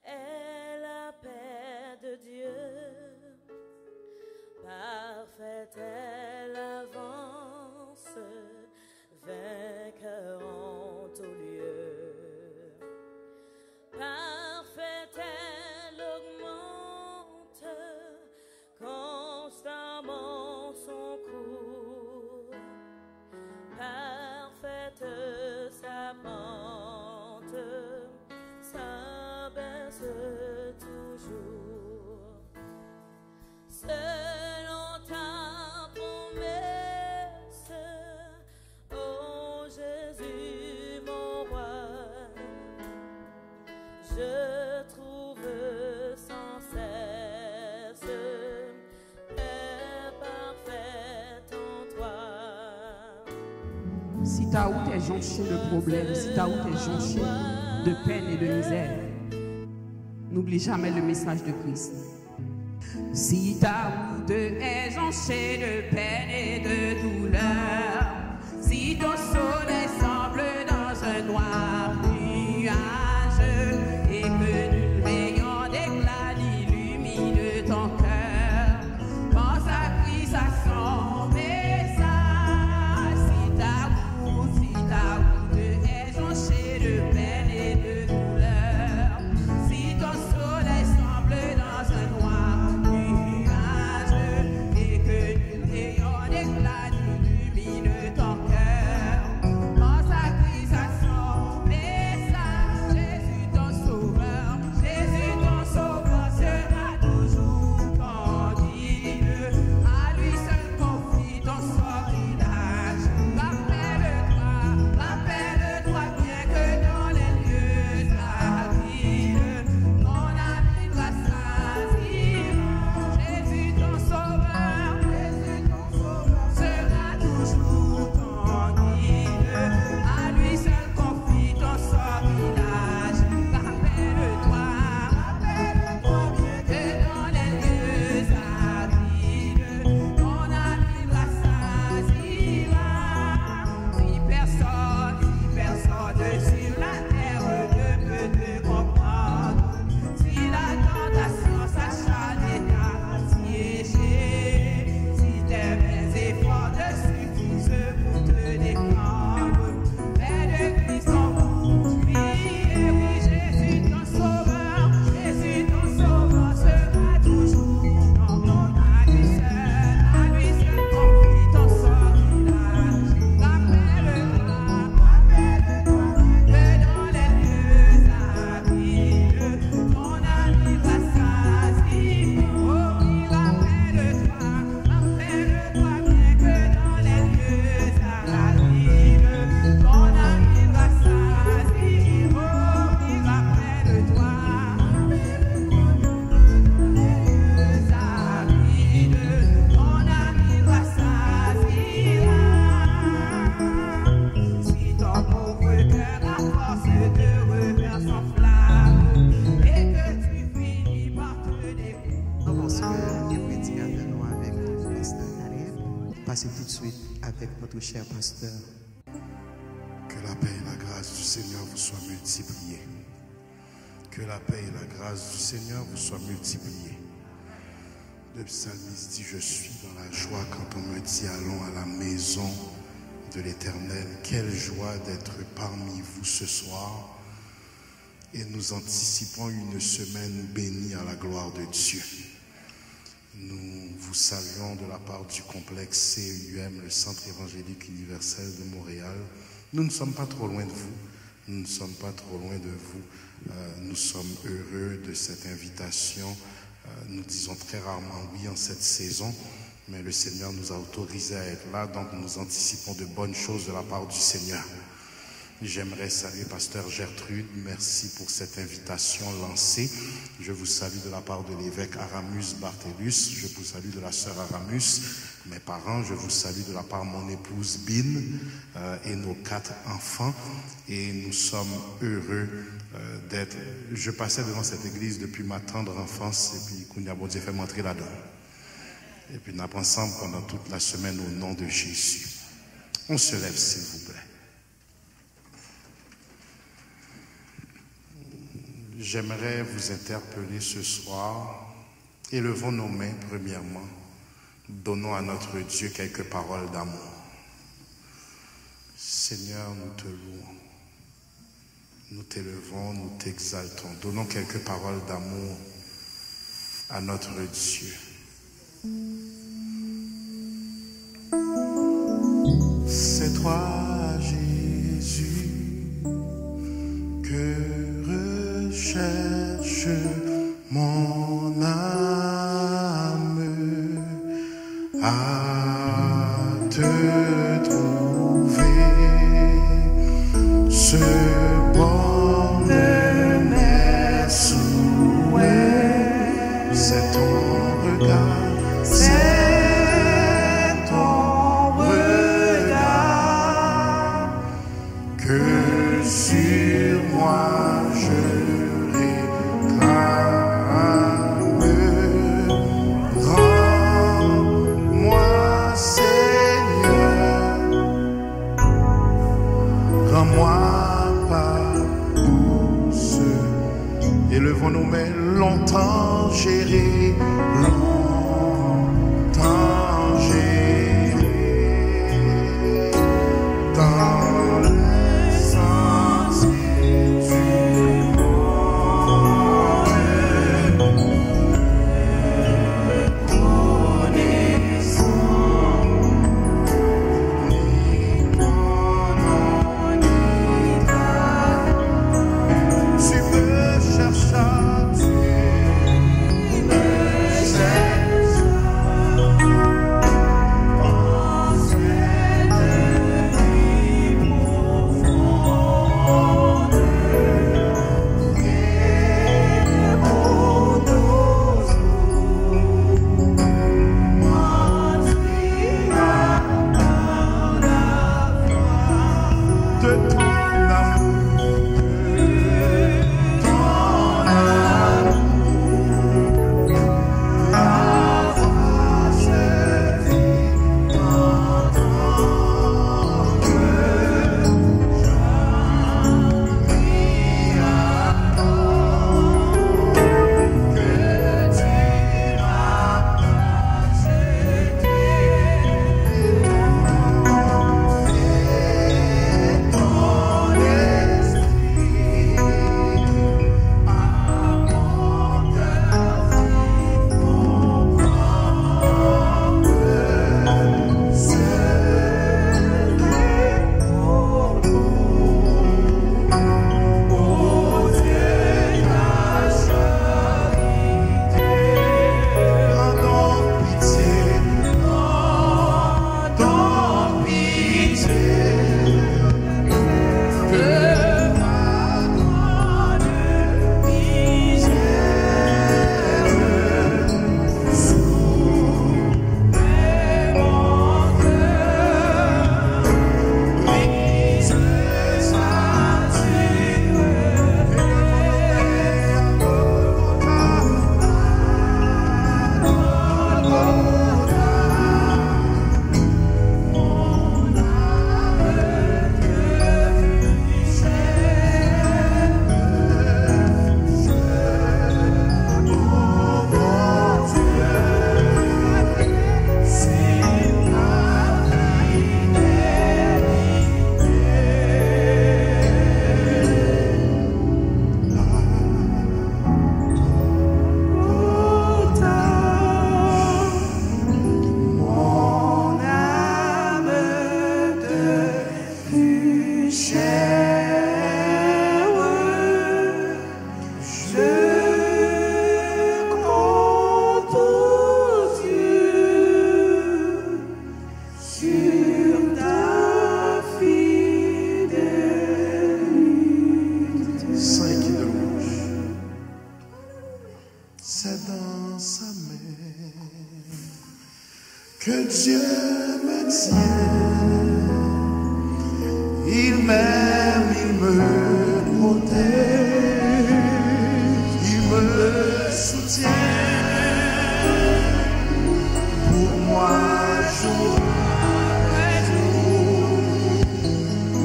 est la paix de Dieu. Parfaite est l'avance, vainqueur en tout lieu. Parfaite elle augmente constamment son cours. Parfaite sa pente, s'abaisse toujours. Selon ta promesse, ô Jésus mon roi, je trouve sans cesse paix parfaite en toi. Si ta route est jonchée de problèmes, si ta route est jonchée de peine et de misère, n'oublie jamais le message de Christ. Si ta route est jonchée de peine et de douleur, si ton soleil semble dans un noir nuage et que nul rayon d'éclat n'illumine ton cœur, pense à Christ, à son message. Si ta route est jonchée de peine et de douleur, si ton soleil semble dans un noir nuage et que nul rayon d'éclat n'illumine ton cœur, pense à Christ, à son message. Jésus ton sauveur sera toujours ton guide. À lui seul confie ton sort et l'âge. Rappelle-toi bien que dans les lieux arides, ton ami de rassasiement. Jésus ton sauveur sera toujours ton guide. À lui seul confie ton sort et l'âge. Rappelle-toi bien que dans les lieux arides, ton ami de rassasiement. Si personne sur la terre ne peut te comprendre, si la tentation s'acharne et t'assiéger, si tes mains efforts ne suffisent pour te défendre, fais de Christ ton bouclier. Oui, Jésus ton sauveur sera toujours ton ami seul. À lui seul confie ton sort et l'âge. Rappelle-toi que dans les lieux arides, ton ami rassasiement. Oh oui, rappelle-toi bien que dans les lieux arides, ton ami rassasiement. Oh oui, rappelle-toi ton ami rassasiement. Si ton pauvre cœur à force de revers s'enflamme et que tu finis par te découvrir. Bonsoir, et prédicateur nous avec le pasteur Ariel. Passez tout de suite avec notre cher pasteur. Que la paix et la grâce du Seigneur vous soient multipliées. Que la paix et la grâce du Seigneur vous soient multipliées. Le psalmiste dit: je suis dans la joie quand on me dit allons à la maison de l'Éternel. Quelle joie d'être parmi vous ce soir. Et nous anticipons une semaine bénie à la gloire de Dieu. Nous vous saluons de la part du complexe CEUM, le Centre évangélique universel de Montréal. Nous ne sommes pas trop loin de vous. Nous ne sommes pas trop loin de vous. Nous sommes heureux de cette invitation. Nous disons très rarement oui en cette saison, mais le Seigneur nous a autorisés à être là, donc nous anticipons de bonnes choses de la part du Seigneur. J'aimerais saluer Pasteur Gertrude, merci pour cette invitation lancée. Je vous salue de la part de l'évêque Aramus Barthelus, je vous salue de la sœur Aramus, mes parents, je vous salue de la part de mon épouse Bin et nos 4 enfants. Et nous sommes heureux d'être... Je passais devant cette église depuis ma tendre enfance et puis Kounia bon Dieu fait m'entrer là-dedans. Et puis nous avons ensemble pendant toute la semaine au nom de Jésus. On se lève s'il vous plaît. J'aimerais vous interpeller ce soir. Élevons nos mains premièrement. Donnons à notre Dieu quelques paroles d'amour. Seigneur, nous te louons. Nous t'élevons, nous t'exaltons. Donnons quelques paroles d'amour à notre Dieu. C'est toi, Jésus, que recherche mon âme à te trouver. Ce borne mes souhaits, c'est ton regard, c'est ton regard que sur moi je réclame. Rends-moi, Seigneur, rends-moi pas douce. Élevons nos mains, longtemps géré, longtemps géré dans le sens du monde. Connaissant ni pendant ni tard, tu me cherchas, tu me cherches. En cette nuit profonde, et au dos m'inspira par la foi de ton amour, la voix se fit entendre. J'appris alors que tu m'as acheté ton esprit à mon cœur fit comprendre ce pour nous, ô Dieu, ta charité. Prends donc pitié, prends donc pitié de ma grande misère. Soumets mon cœur, brise sa mon âme devient chère. Je compte pour Dieu sur ta fidélité. 5 de rouge, c'est dans sa main que Dieu me tient. Il m'aime, il me protège, il me soutient. Pour moi, jour après jour,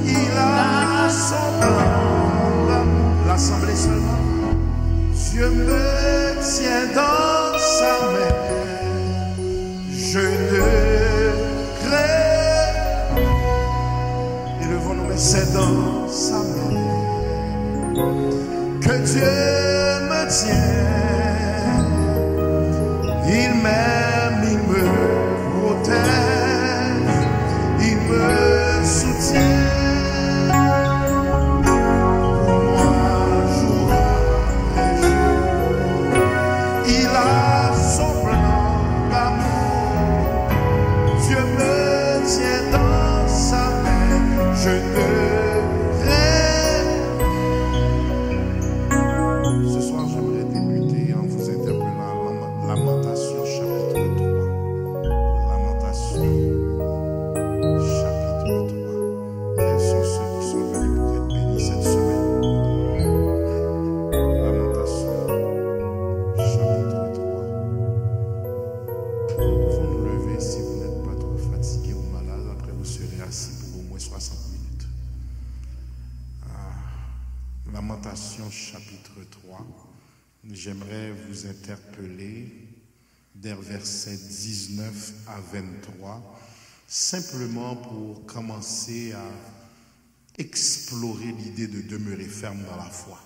il a son plan. L'assemblée seulement. Dieu me tient dans sa main. Je ne crains. Élevons nos mains, c'est dans sa main que Dieu me tient. Il m'aime, il me protège, il me soutient. Ce soir, j'aimerais débuter en vous interpellant Lamentation chapitre 3. Lamentation chapitre 3. Quels sont ceux qui sont venus pour être bénis cette semaine? Lamentation chapitre 3. Nous pouvons nous lever si vous n'êtes pas trop fatigué ou malade. Après, vous serez assis pour au moins 60 minutes. Lamentation chapitre 3, j'aimerais vous interpeller des versets 19 à 23, simplement pour commencer à explorer l'idée de demeurer ferme dans la foi.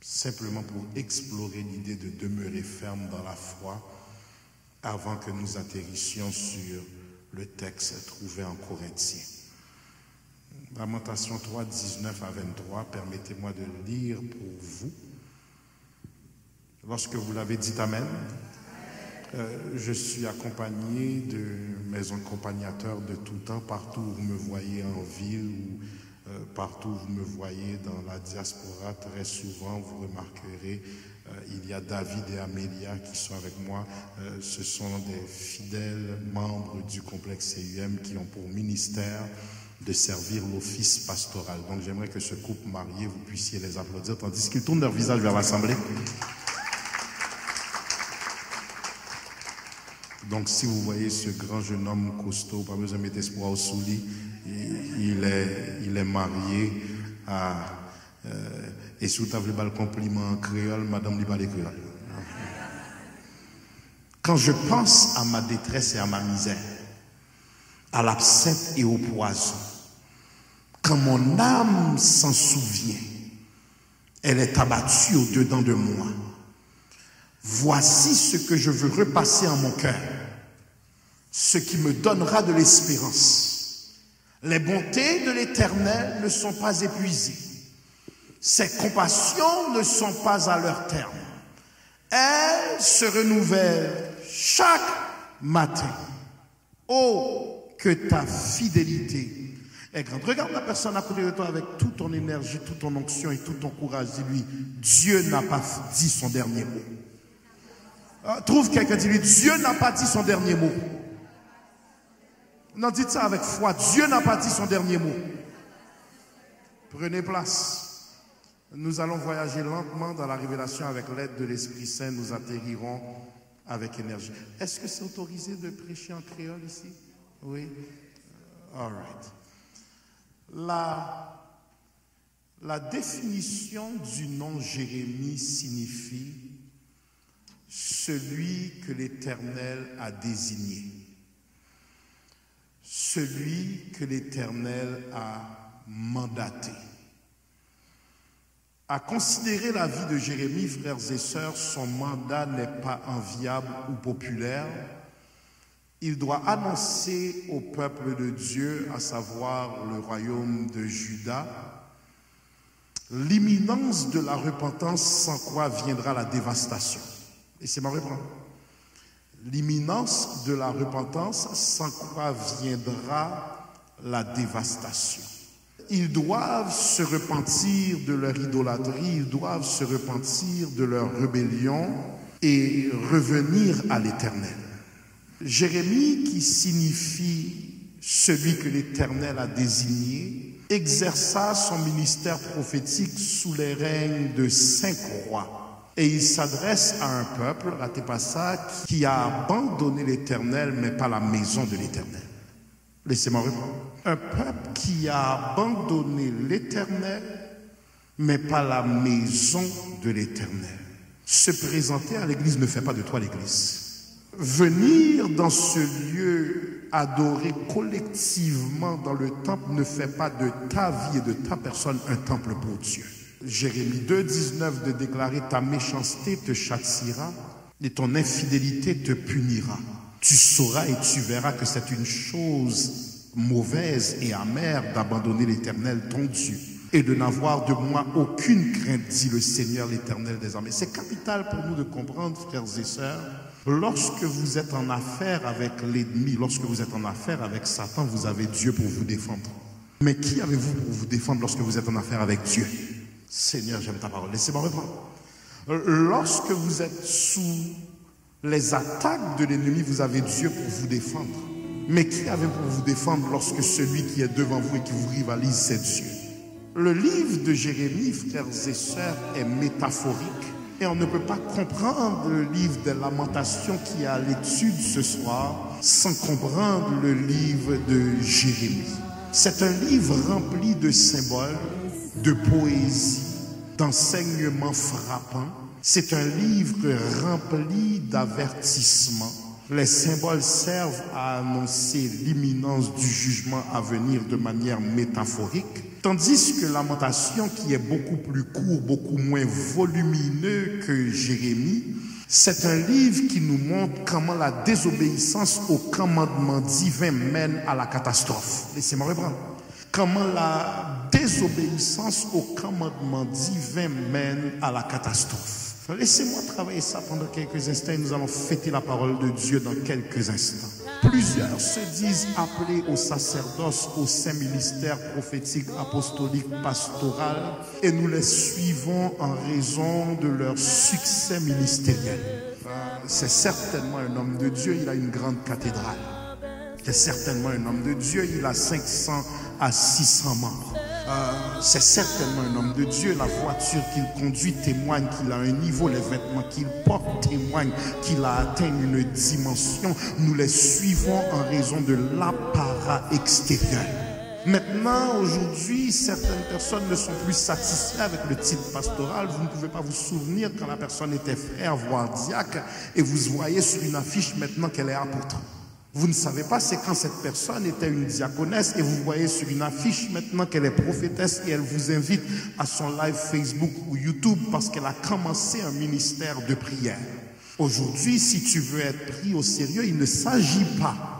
Simplement pour explorer l'idée de demeurer ferme dans la foi avant que nous atterrissions sur le texte trouvé en Corinthiens. Lamentation 3, 19 à 23, permettez-moi de le lire pour vous. Lorsque vous l'avez dit Amen, je suis accompagné de mes accompagnateurs de tout temps, partout où vous me voyez en ville ou partout où vous me voyez dans la diaspora. Très souvent, vous remarquerez, il y a David et Amélia qui sont avec moi. Ce sont des fidèles membres du complexe CUM qui ont pour ministère de servir l'office pastoral. Donc j'aimerais que ce couple marié, vous puissiez les applaudir tandis qu'ils tournent leur visage vers l'assemblée. Donc si vous voyez ce grand jeune homme costaud, pas besoin de mettre espoir au souli, il est marié à et si vous avez le compliment en créole, madame dit pas les créoles. Quand je pense à ma détresse et à ma misère, à l'absinthe et au poison, quand mon âme s'en souvient, elle est abattue au-dedans de moi. Voici ce que je veux repasser en mon cœur, ce qui me donnera de l'espérance. Les bontés de l'Éternel ne sont pas épuisées. Ses compassions ne sont pas à leur terme. Elles se renouvellent chaque matin. Oh, que ta fidélité est grande. Regarde la personne à côté de toi avec toute ton énergie, toute ton onction et tout ton courage. Dis-lui, Dieu n'a pas dit son dernier mot. Trouve quelqu'un, dis-lui, Dieu n'a pas dit son dernier mot. Non, dites ça avec foi. Dieu n'a pas dit son dernier mot. Prenez place. Nous allons voyager lentement dans la révélation avec l'aide de l'Esprit Saint. Nous atterrirons avec énergie. Est-ce que c'est autorisé de prêcher en créole ici? Oui. All right. La définition du nom Jérémie signifie celui que l'Éternel a désigné, celui que l'Éternel a mandaté. À considérer la vie de Jérémie, frères et sœurs, son mandat n'est pas enviable ou populaire. Il doit annoncer au peuple de Dieu, à savoir le royaume de Juda, l'imminence de la repentance sans quoi viendra la dévastation. Laissez-moi reprendre. L'imminence de la repentance sans quoi viendra la dévastation. Ils doivent se repentir de leur idolâtrie, ils doivent se repentir de leur rébellion et revenir à l'Éternel. Jérémie, qui signifie celui que l'Éternel a désigné, exerça son ministère prophétique sous les règnes de 5 rois. Et il s'adresse à un peuple, ratez pas ça, qui a abandonné l'Éternel, mais pas la maison de l'Éternel. Laissez-moi répondre. Un peuple qui a abandonné l'Éternel, mais pas la maison de l'Éternel. Se présenter à l'église ne fait pas de toi l'église. Venir dans ce lieu adorer collectivement dans le temple ne fait pas de ta vie et de ta personne un temple pour Dieu. Jérémie 2, 19 de déclarer ta méchanceté te châtiera et ton infidélité te punira. Tu sauras et tu verras que c'est une chose mauvaise et amère d'abandonner l'Éternel ton Dieu et de n'avoir de moi aucune crainte, dit le Seigneur l'Éternel des armées. C'est capital pour nous de comprendre, frères et sœurs, lorsque vous êtes en affaire avec l'ennemi, lorsque vous êtes en affaire avec Satan, vous avez Dieu pour vous défendre. Mais qui avez-vous pour vous défendre lorsque vous êtes en affaire avec Dieu? Seigneur, j'aime ta parole. Laissez-moi reprendre. Lorsque vous êtes sous les attaques de l'ennemi, vous avez Dieu pour vous défendre. Mais qui avez-vous pour vous défendre lorsque celui qui est devant vous et qui vous rivalise, c'est Dieu? Le livre de Jérémie, frères et sœurs, est métaphorique. Et on ne peut pas comprendre le livre des Lamentations qui est à l'étude ce soir sans comprendre le livre de Jérémie. C'est un livre rempli de symboles, de poésie, d'enseignements frappants. C'est un livre rempli d'avertissements. Les symboles servent à annoncer l'imminence du jugement à venir de manière métaphorique, tandis que Lamentation, qui est beaucoup plus court, beaucoup moins volumineux que Jérémie, c'est un livre qui nous montre comment la désobéissance au commandement divin mène à la catastrophe. Laissez-moi reprendre. Comment la désobéissance au commandement divin mène à la catastrophe. Laissez-moi travailler ça pendant quelques instants et nous allons fêter la parole de Dieu dans quelques instants. Plusieurs se disent appelés au sacerdoce, au saint ministère prophétique, apostolique, pastoral, et nous les suivons en raison de leur succès ministériel. C'est certainement un homme de Dieu, il a une grande cathédrale. C'est certainement un homme de Dieu, il a 500 à 600 membres. C'est certainement un homme de Dieu. La voiture qu'il conduit témoigne qu'il a un niveau. Les vêtements qu'il porte témoignent qu'il a atteint une dimension. Nous les suivons en raison de l'apparat extérieur. Maintenant, aujourd'hui, certaines personnes ne sont plus satisfaites avec le titre pastoral. Vous ne pouvez pas vous souvenir quand la personne était frère, voire diacre, et vous voyez sur une affiche maintenant qu'elle est apôtre. Vous ne savez pas, c'est quand cette personne était une diaconesse et vous voyez sur une affiche maintenant qu'elle est prophétesse et elle vous invite à son live Facebook ou YouTube parce qu'elle a commencé un ministère de prière. Aujourd'hui, si tu veux être pris au sérieux, il ne s'agit pas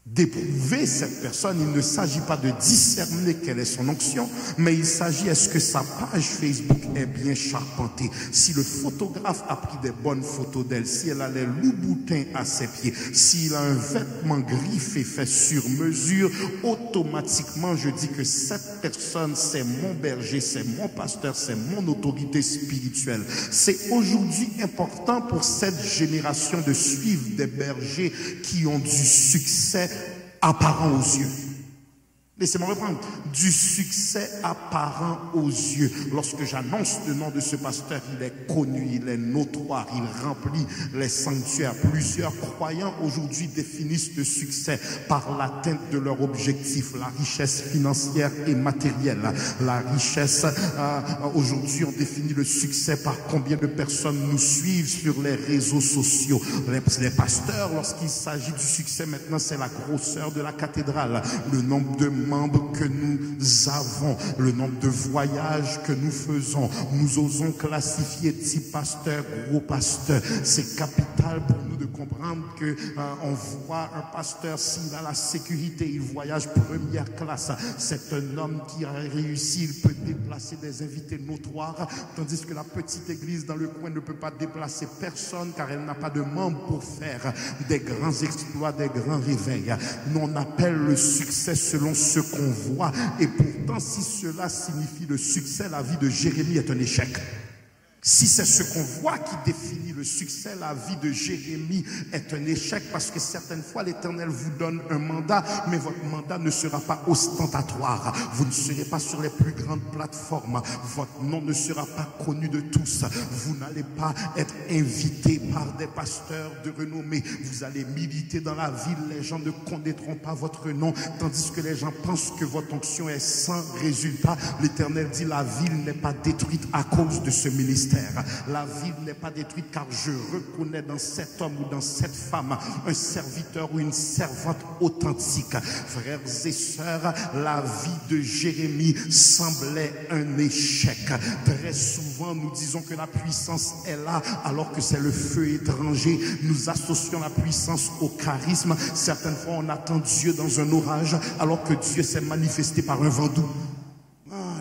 d'éprouver cette personne, il ne s'agit pas de discerner quelle est son onction, mais il s'agit est-ce que sa page Facebook est bien charpentée, si le photographe a pris des bonnes photos d'elle, si elle a les loups-boutins à ses pieds, s'il a un vêtement griffé fait sur mesure, automatiquement je dis que cette personne c'est mon berger, c'est mon pasteur, c'est mon autorité spirituelle. C'est aujourd'hui important pour cette génération de suivre des bergers qui ont du succès apparent aux yeux. Laissez-moi reprendre. Du succès apparent aux yeux. Lorsque j'annonce le nom de ce pasteur, il est connu, il est notoire, il remplit les sanctuaires. Plusieurs croyants aujourd'hui définissent le succès par l'atteinte de leur objectif, la richesse financière et matérielle. La richesse, aujourd'hui on définit le succès par combien de personnes nous suivent sur les réseaux sociaux. Les pasteurs, lorsqu'il s'agit du succès maintenant, c'est la grosseur de la cathédrale, le nombre de membres que nous avons, le nombre de voyages que nous faisons. Nous osons classifier type pasteur, gros pasteur. C'est capital pour nous de comprendre que on voit un pasteur, s'il a la sécurité, il voyage première classe. C'est un homme qui a réussi, il peut déplacer des invités notoires, tandis que la petite église dans le coin ne peut pas déplacer personne car elle n'a pas de membres pour faire des grands exploits, des grands réveils. Nous on appelle le succès selon ce qu'on voit, et pourtant si cela signifie le succès, la vie de Jérémie est un échec. Si c'est ce qu'on voit qui définit le le succès, la vie de Jérémie est un échec parce que certaines fois l'Éternel vous donne un mandat, mais votre mandat ne sera pas ostentatoire. Vous ne serez pas sur les plus grandes plateformes. Votre nom ne sera pas connu de tous. Vous n'allez pas être invité par des pasteurs de renommée. Vous allez militer dans la ville. Les gens ne connaîtront pas votre nom, tandis que les gens pensent que votre onction est sans résultat. L'Éternel dit la ville n'est pas détruite à cause de ce ministère. La ville n'est pas détruite car je reconnais dans cet homme ou dans cette femme un serviteur ou une servante authentique. Frères et sœurs, la vie de Jérémie semblait un échec. Très souvent, nous disons que la puissance est là alors que c'est le feu étranger. Nous associons la puissance au charisme. Certaines fois, on attend Dieu dans un orage alors que Dieu s'est manifesté par un vent doux.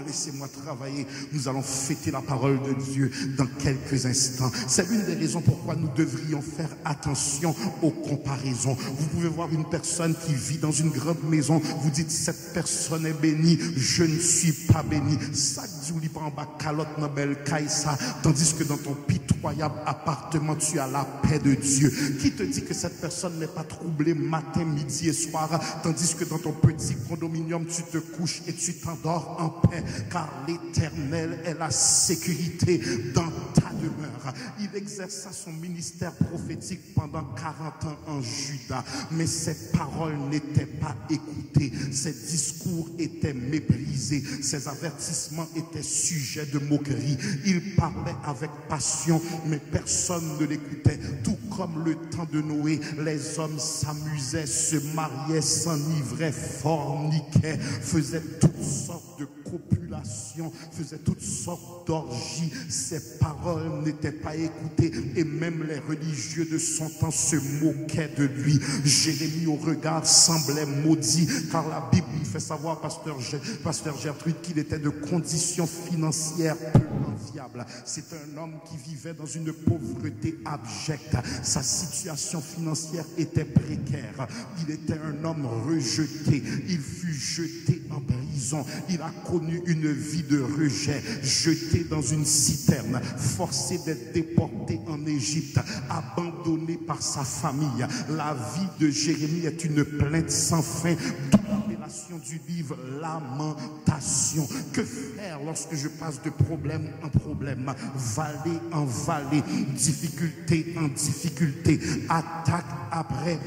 Laissez-moi travailler. Nous allons fêter la parole de Dieu dans quelques instants. C'est l'une des raisons pourquoi nous devrions faire attention aux comparaisons. Vous pouvez voir une personne qui vit dans une grande maison. Vous dites, cette personne est bénie. Je ne suis pas béni. Ça dit, pas en bas, calotte, nobel, kaïsa. Tandis que dans ton pitoyable appartement, tu as la paix de Dieu. Qui te dit que cette personne n'est pas troublée matin, midi et soir? Tandis que dans ton petit condominium, tu te couches et tu t'endors en paix. Car l'Éternel est la sécurité dans ta demeure. Il exerça son ministère prophétique pendant 40 ans en Juda, mais ses paroles n'étaient pas écoutées, ses discours étaient méprisés, ses avertissements étaient sujets de moquerie. Il parlait avec passion, mais personne ne l'écoutait. Tout comme le temps de Noé, les hommes s'amusaient, se mariaient, s'enivraient, forniquaient, faisaient toutes sortes de copulations, faisaient toutes sortes d'orgies. Ses paroles n'étaient pas écoutées et même les religieux de son temps se moquaient de lui. Jérémie au regard semblait maudit car la Bible lui fait savoir, pasteur Gertrude, qu'il était de conditions financières peu enviables. C'est un homme qui vivait dans une pauvreté abjecte. Sa situation financière était précaire. Il était un homme rejeté. Il fut jeté en prison. Il a connu une vie de rejet, jeté dans une citerne, forcé d'être déporté en Égypte, abandonné par sa famille. La vie de Jérémie est une plainte sans fin, d'où l'appellation du livre Lamentation. Que faire lorsque je passe de problème en problème, vallée en vallée, difficulté en difficulté, attaque après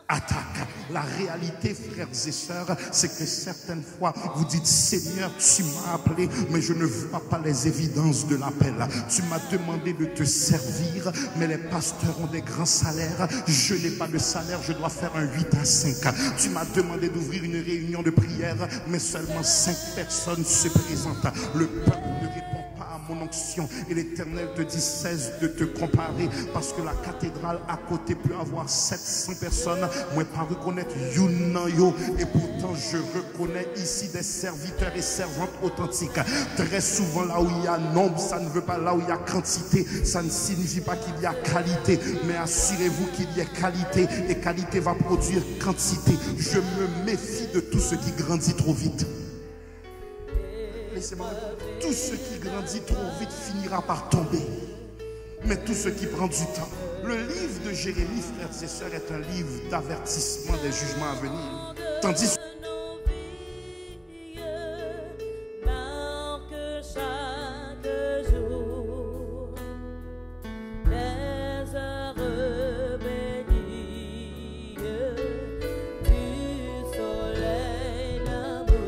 attaque. La réalité, frères et sœurs, c'est que certaines fois vous dites, Seigneur, tu m'as appelé, mais je ne vois pas les évidences de l'appel. Tu m'as demandé de te servir, mais les pasteurs ont des grands salaires. Je n'ai pas de salaire, je dois faire un 8 à 5. Tu m'as demandé d'ouvrir une réunion de prière, mais seulement 5 personnes se présentent. Le peuple ne répond pas à mon onction et l'Éternel te dit, cesse de te comparer, parce que la cathédrale à côté peut avoir 700 personnes. Moi pas reconnaître Yunayo, et pourtant je reconnais ici des serviteurs et servantes authentiques. Très souvent là où il y a nombre, ça ne veut pas là où il y a quantité, ça ne signifie pas qu'il y a qualité, mais assurez-vous qu'il y ait qualité, et qualité va produire quantité. Je me méfie de tout ce qui grandit trop vite. Laissez-moi répondre. Tout ce qui grandit trop vite finira par tomber, mais tout ce qui prend du temps. Le livre de Jérémie, frères et sœurs, est un livre d'avertissement des jugements à venir. Tandis